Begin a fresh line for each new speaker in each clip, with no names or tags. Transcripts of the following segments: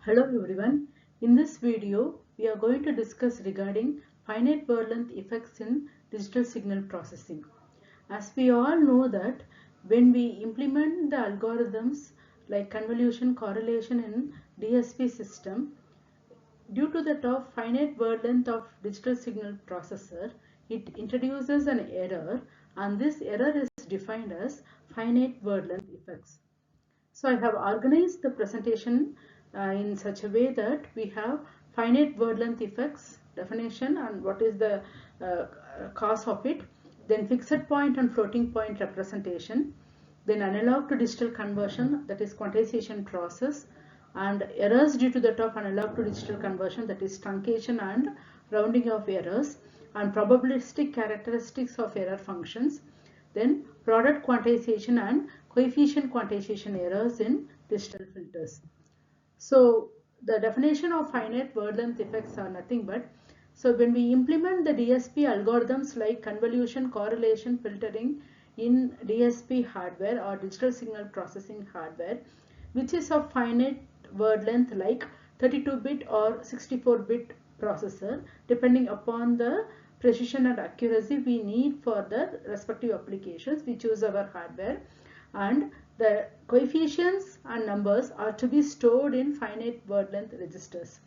Hello everyone. In this video, we are going to discuss regarding finite word length effects in digital signal processing. As we all know that when we implement the algorithms like convolution correlation in DSP system, due to the top finite word length of digital signal processor, it introduces an error, and this error is defined as finite word length effects. So I have organized the presentation in such a way that we have finite word length effects definition and what is the cause of it, then fixed point and floating point representation, then analog to digital conversion, that is quantization process, and errors due to the top analog to digital conversion, that is truncation and rounding of errors, and probabilistic characteristics of error functions, then product quantization and coefficient quantization errors in digital filters. So the definition of finite word length effects are nothing but, so when we implement the DSP algorithms like convolution correlation filtering in DSP hardware or digital signal processing hardware, which is of finite word length like 32-bit or 64-bit processor, depending upon the precision and accuracy we need for the respective applications, we choose our hardware, and the coefficients and numbers are to be stored in finite word length registers.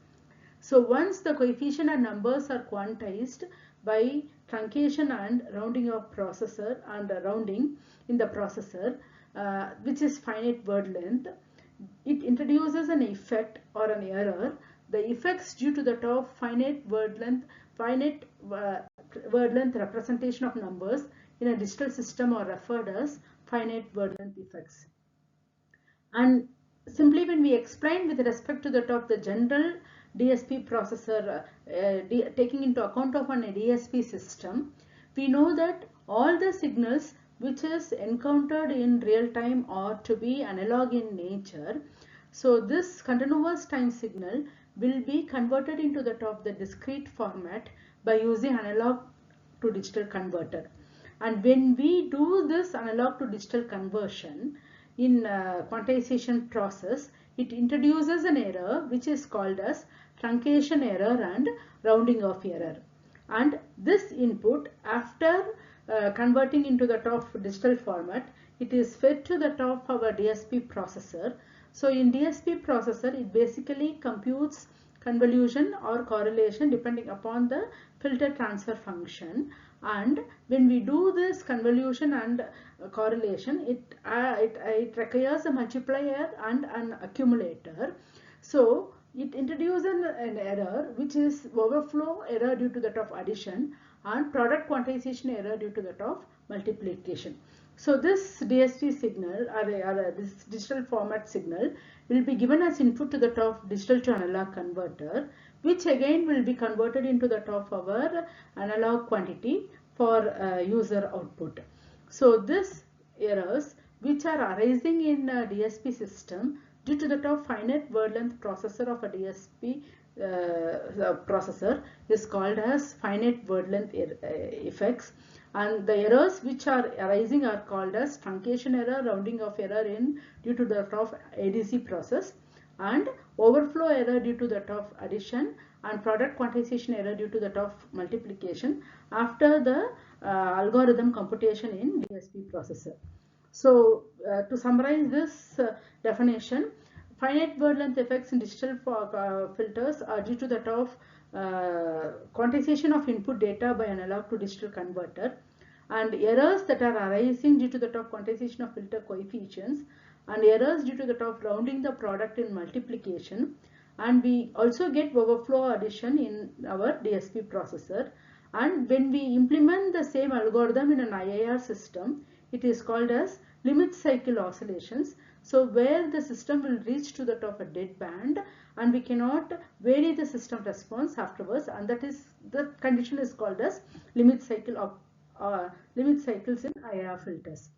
So once the coefficient and numbers are quantized by truncation and rounding of processor and rounding in the processor, which is finite word length, it introduces an effect or an error. The effects due to the top finite word length representation of numbers in a digital system are referred as finite word length effects. And simply when we explain with respect to the general DSP processor, taking into account of an DSP system, we know that all the signals which is encountered in real time are to be analog in nature. So this continuous time signal will be converted into the discrete format by using analog to digital converter. And when we do this analog to digital conversion in quantization process, it introduces an error which is called as truncation error and rounding off error. And this input, after converting into the top digital format, it is fed to the top of our DSP processor. So in DSP processor, it basically computes convolution or correlation depending upon the filter transfer function. And when we do this convolution and correlation, it requires a multiplier and an accumulator. So it introduces an error which is overflow error due to the top addition and product quantization error due to the top multiplication. So this DSP signal or this digital format signal will be given as input to the top digital to analog converter, which again will be converted into the top our analog quantity for user output. So this errors which are arising in a DSP system due to the top finite word length processor of a DSP processor is called as finite word length effects, and the errors which are arising are called as truncation error, rounding off error in due to the top ADC process, and overflow error due to the top addition, and product quantization error due to the top multiplication after the algorithm computation in DSP processor. So to summarize this definition, finite word length effects in digital filters are due to the top quantization of input data by analog to digital converter, and errors that are arising due to the top quantization of filter coefficients, and errors due to the top rounding the product in multiplication, and we also get overflow addition in our DSP processor. And when we implement the same algorithm in an IIR system, it is called as limit cycle oscillations. So where the system will reach to the top of a dead band and we cannot vary the system response afterwards, and the condition is called as limit cycle of limit cycles in IIR filters.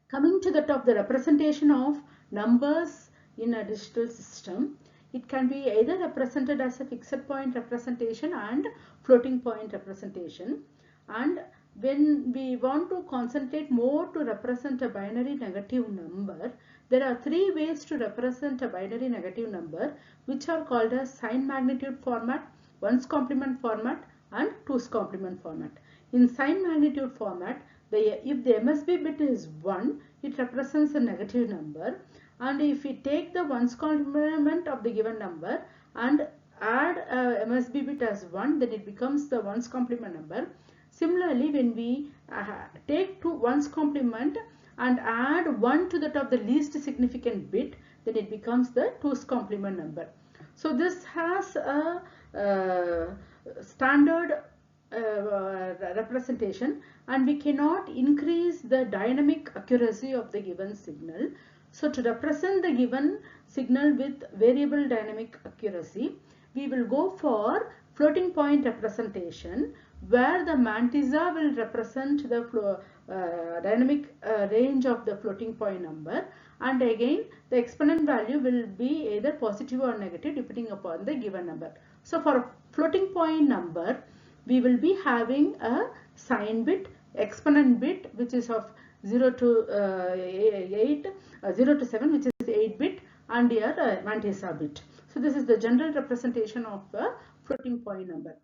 Coming to the top, the representation of numbers in a digital system, it can be either represented as a fixed point representation and floating point representation. And when we want to concentrate more to represent a binary negative number, There are three ways to represent a binary negative number, which are called as sign magnitude format, ones complement format, and two's complement format. In sign magnitude format, if the MSB bit is 1, it represents a negative number, and if we take the ones complement of the given number and add MSB bit as 1, then it becomes the ones complement number. Similarly, when we take two ones complement and add 1 to the top the least significant bit, then it becomes the two's complement number. So this has a standard representation, and we cannot increase the dynamic accuracy of the given signal. So to represent the given signal with variable dynamic accuracy, we will go for floating point representation, where the mantissa will represent the dynamic range of the floating point number, and again the exponent value will be either positive or negative depending upon the given number. So for a floating point number, we will be having a sign bit, exponent bit, which is of 0 to 7, which is 8 bit, and your mantissa bit. So this is the general representation of a floating point number.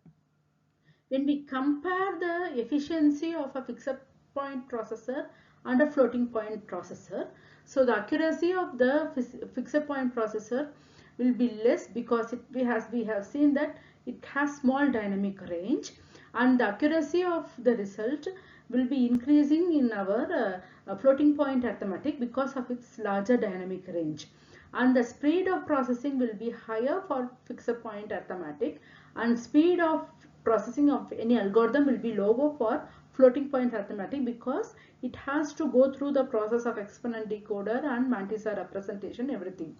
When we compare the efficiency of a fixed point processor and a floating point processor, so the accuracy of the fixed point processor will be less, because we have seen that it has small dynamic range, and the accuracy of the result will be increasing in our floating point arithmetic because of its larger dynamic range, and the speed of processing will be higher for fixed point arithmetic, and speed of processing of any algorithm will be lower for floating point arithmetic, because it has to go through the process of exponent decoder and mantissa representation, everything.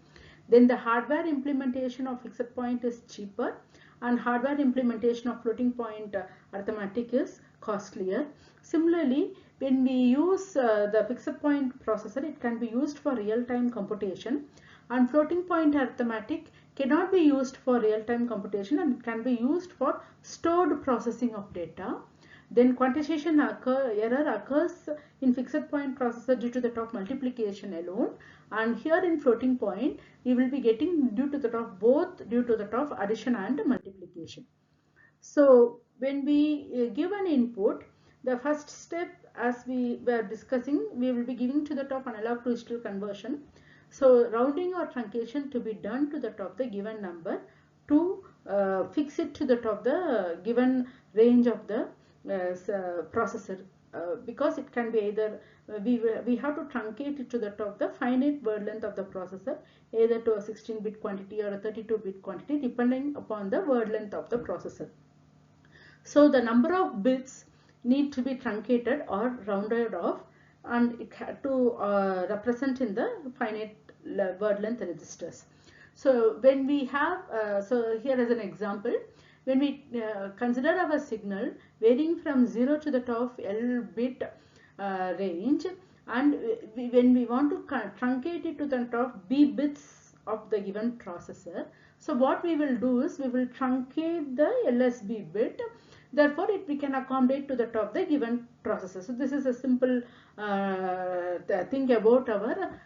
Then the hardware implementation of fixed point is cheaper, and hardware implementation of floating point arithmetic is costlier. Similarly, when we use the fixed point processor, it can be used for real-time computation, and floating point arithmetic cannot be used for real-time computation, and it can be used for stored processing of data. Then quantization error occurs in fixed point processor due to the top multiplication alone, and here in floating point we will be getting due to the top both due to the top addition and multiplication. So when we give an input, the first step, as we were discussing, we will be giving to the top analog to digital conversion. So rounding or truncation to be done to the top the given number to fix it to the top the given range of the processor, because it can be either we have to truncate it to the top the finite word length of the processor, either to a 16-bit quantity or a 32-bit quantity, depending upon the word length of the processor. So the number of bits need to be truncated or rounded off, and it had to represent in the finite word length registers. So when we have, so here is an example. When we consider our signal varying from 0 to the top L bit range, and when we want to truncate it to the top B bits of the given processor, so what we will do is we will truncate the LSB bit, therefore we can accommodate to the top the given processor. So this is a simple thing about our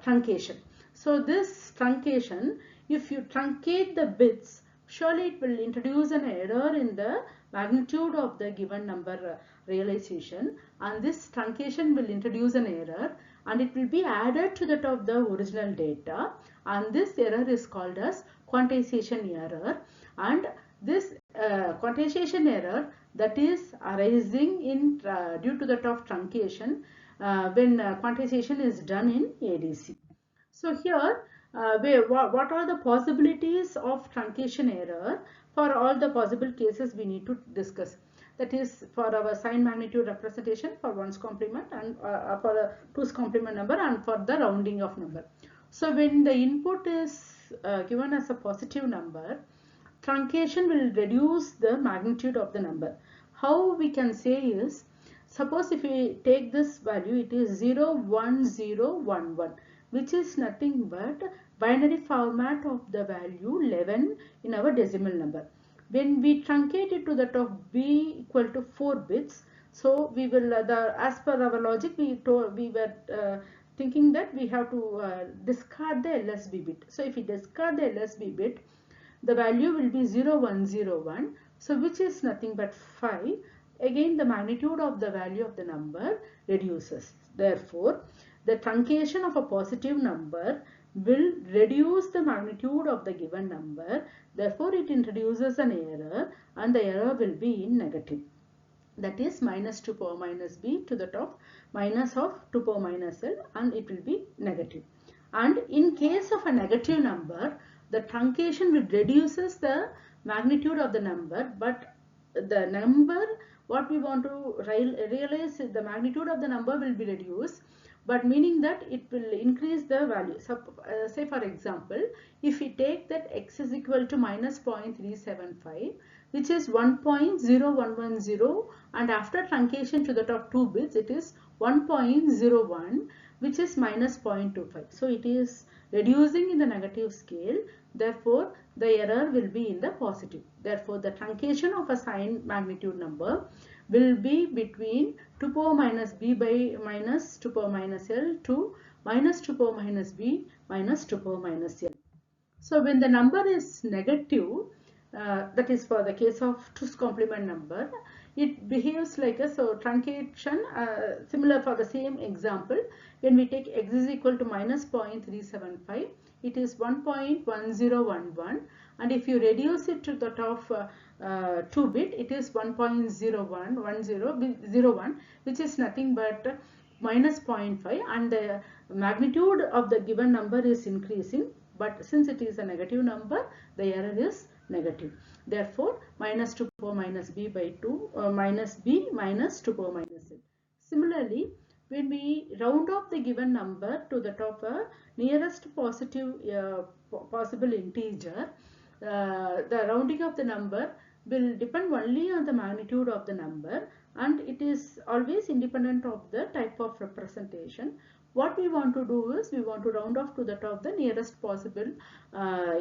truncation. So this truncation, if you truncate the bits, surely it will introduce an error in the magnitude of the given number realization, and this truncation will introduce an error, and it will be added to the top of the original data, and this error is called as quantization error. And this quantization error that is arising in due to the top truncation when quantization is done in ADC. So here what are the possibilities of truncation error? For all the possible cases we need to discuss. That is for our sign magnitude representation, for ones complement, and for a two's complement number, and for the rounding of number. So when the input is given as a positive number, truncation will reduce the magnitude of the number. How we can say is, suppose if we take this value, it is 0, 1, 0, 1, 1, which is nothing but binary format of the value 11 in our decimal number. When we truncate it to the top b equal to 4 bits, so we will as per our logic we were thinking that we have to discard the LSB bit. So if we discard the LSB bit, the value will be 0101, so which is nothing but 5. Again, the magnitude of the value of the number reduces. Therefore, the truncation of a positive number will reduce the magnitude of the given number. Therefore, it introduces an error, and the error will be in negative. That is minus 2 power minus b to the top minus of 2 power minus l, and it will be negative. And in case of a negative number, the truncation will reduces the magnitude of the number, but the number, what we want to realize is the magnitude of the number will be reduced, but meaning that it will increase the value. So, say for example, if we take that x is equal to minus 0.375, which is 1.0110, and after truncation to the top 2 bits, it is 1.01, which is minus 0.25. So it is reducing in the negative scale. Therefore, the error will be in the positive. Therefore, the truncation of a sign magnitude number will be between 2 power minus b by minus 2 power minus l to minus 2 power minus b minus 2 power minus l. So when the number is negative, that is for the case of 2's complement number, it behaves like a truncation, similar for the same example. When we take x is equal to minus 0.375, it is 1.1011, and if you reduce it to the top 2 bit, it is 1.01, which is nothing but minus 0.5, and the magnitude of the given number is increasing, but since it is a negative number, the error is negative. Therefore, minus 2 power minus b by 2 minus b minus 2 power minus l. Similarly, when we round off the given number to the top nearest positive possible integer, the rounding of the number will depend only on the magnitude of the number, and it is always independent of the type of representation. What we want to do is we want to round off to the top the nearest possible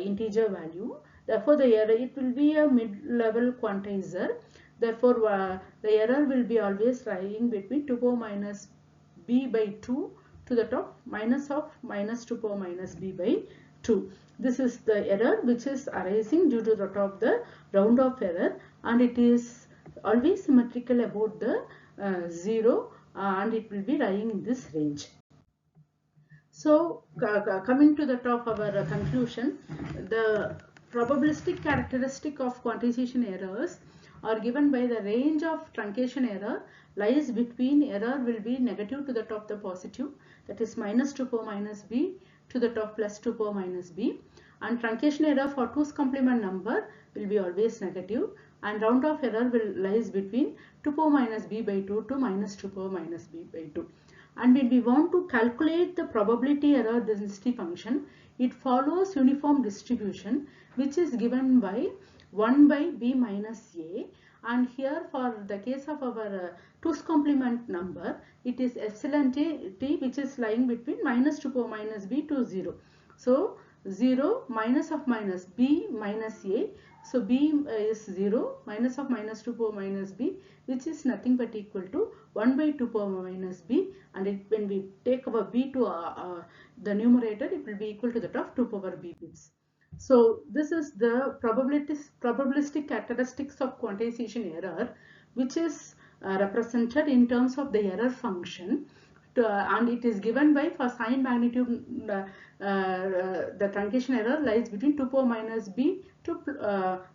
integer value. Therefore, the error, it will be a mid-level quantizer. Therefore, the error will be always lying between 2 power minus b by 2 to the top minus of minus 2 power minus b by 2. This is the error which is arising due to the top the round off error, and it is always symmetrical about the 0, and it will be lying in this range. So, coming to the top of our conclusion, the probabilistic characteristic of quantization errors are given by the range of truncation error lies between error will be negative to the top the positive, that is minus 2 power minus b to the top plus 2 power minus b, and truncation error for 2's complement number will be always negative, and round off error will lies between 2 power minus b by 2 to minus 2 power minus b by 2. And when we want to calculate the probability error density function, it follows uniform distribution, which is given by 1 by b minus a, and here for the case of our 2's complement number, it is epsilon t, which is lying between minus 2 power minus b to 0. So 0 minus of minus b minus a, so b is 0 minus of minus 2 power minus b, which is nothing but equal to 1 by 2 power minus b, and when we take our b to the numerator, it will be equal to the top 2 power b bits. So this is the probabilistic characteristics of quantization error, which is represented in terms of the error function, and it is given by for sign magnitude the truncation error lies between 2 power minus b to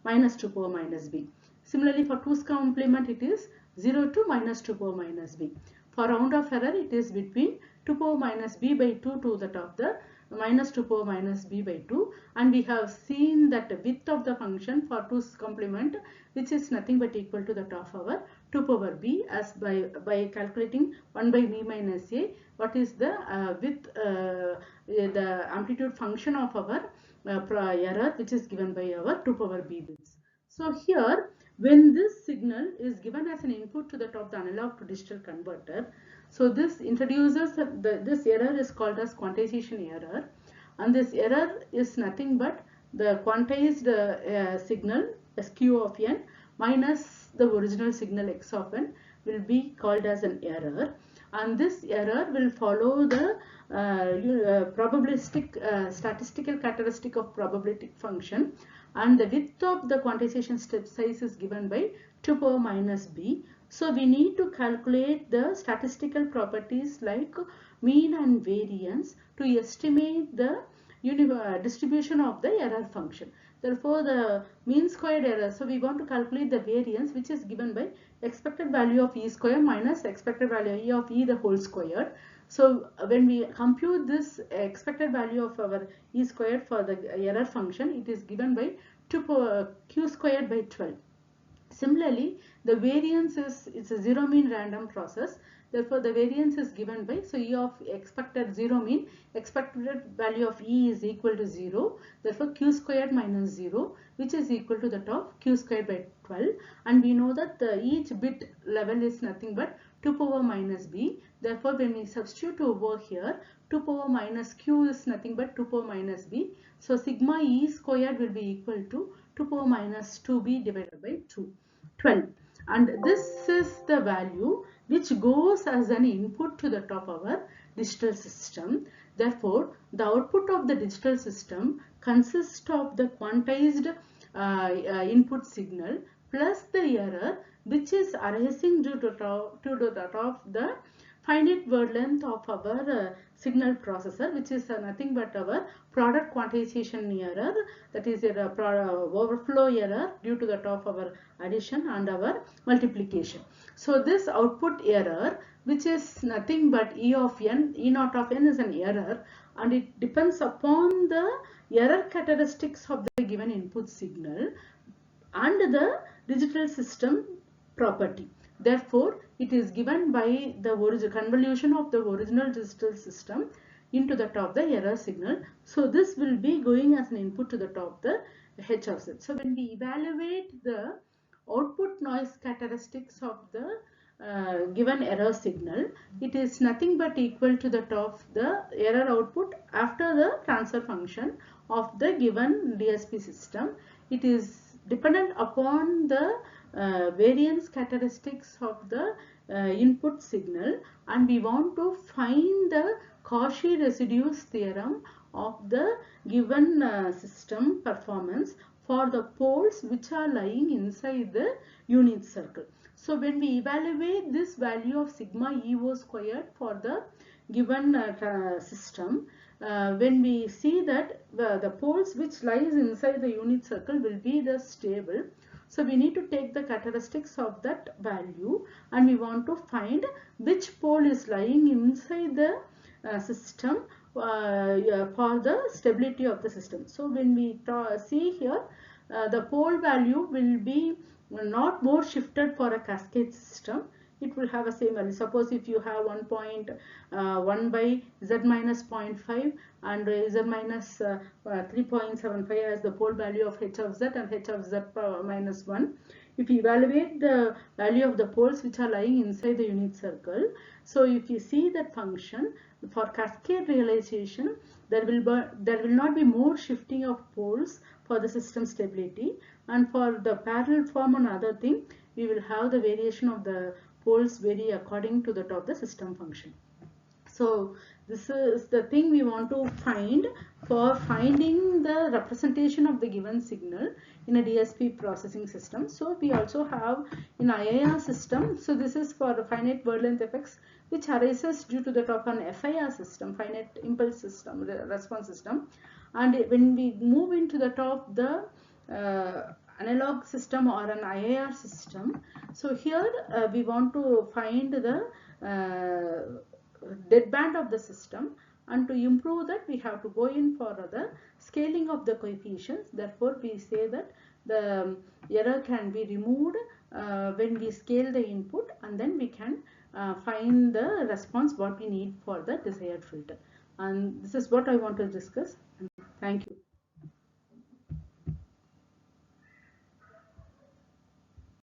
minus 2 power minus b. Similarly, for 2's complement, it is 0 to minus 2 power minus b. For round off error, it is between 2 power minus b by 2 to the top the minus 2 power minus b by 2, and we have seen that the width of the function for 2's complement, which is nothing but equal to the top our 2 power b, as by calculating 1 by b minus a, what is the width, the amplitude function of our error, which is given by our 2 power b bits. So here, when this signal is given as an input to the top the analog to digital converter, so this introduces this error is called as quantization error, and this error is nothing but the quantized signal sq of n minus the original signal x of n will be called as an error. and this error will follow the probabilistic statistical characteristic of probabilistic function, and the width of the quantization step size is given by 2 power minus b. So we need to calculate the statistical properties like mean and variance to estimate the distribution of the error function. Therefore, the mean squared error, so we want to calculate the variance, which is given by expected value of e square minus expected value e of e the whole squared. So when we compute this expected value of our e squared for the error function, it is given by 2 power q squared by 12. Similarly, the variance is, it's a zero mean random process. Therefore, the variance is given by, so e of expected zero mean, expected value of e is equal to 0. Therefore, q squared minus 0, which is equal to that of q squared by 12. And we know that each bit level is nothing but 2 power minus b. Therefore, when we substitute over here, 2 power minus q is nothing but 2 power minus b. So, sigma e squared will be equal to 2 power minus 2b divided by 12. And this is the value which goes as an input to the top of our digital system. Therefore, the output of the digital system consists of the quantized input signal plus the error which is arising due to the finite word length of our signal processor, which is nothing but our product quantization error, that is a overflow error due to the top of our addition and our multiplication. So this output error, which is nothing but e of n, e naught of n is an error, and it depends upon the error characteristics of the given input signal and the digital system property. Therefore, it is given by the convolution of the original digital system into the top the error signal. So this will be going as an input to the top the h of z. So when we evaluate the output noise characteristics of the given error signal, it is nothing but equal to the top the error output after the transfer function of the given DSP system. It is dependent upon the variance characteristics of the input signal, and we want to find the Cauchy residues theorem of the given system performance for the poles which are lying inside the unit circle. So when we evaluate this value of sigma EO squared for the given system, when we see that the poles which lies inside the unit circle will be the stable. So we need to take the characteristics of that value, and we want to find which pole is lying inside the system for the stability of the system. So when we see here, the pole value will be not more shifted for a cascade system. It will have a same value. Suppose if you have 1.1 by z minus 0.5 and z minus 3.75 as the pole value of h of z and h of z minus 1. If you evaluate the value of the poles which are lying inside the unit circle, so if you see that function for cascade realization, there will not be more shifting of poles for the system stability, and for the parallel form and other thing, we will have the variation of the poles vary according to the top the system function. So this is the thing we want to find for finding the representation of the given signal in a DSP processing system. So we also have in IIR system, so this is for finite word length effects which arises due to the top an FIR system, finite impulse system, response system. And when we move into the top the analog system or an IIR system, so here we want to find the deadband of the system, and to improve that we have to go in for the scaling of the coefficients. Therefore, we say that the error can be removed when we scale the input, and then we can find the response what we need for the desired filter. And this is what I want to discuss. Thank you.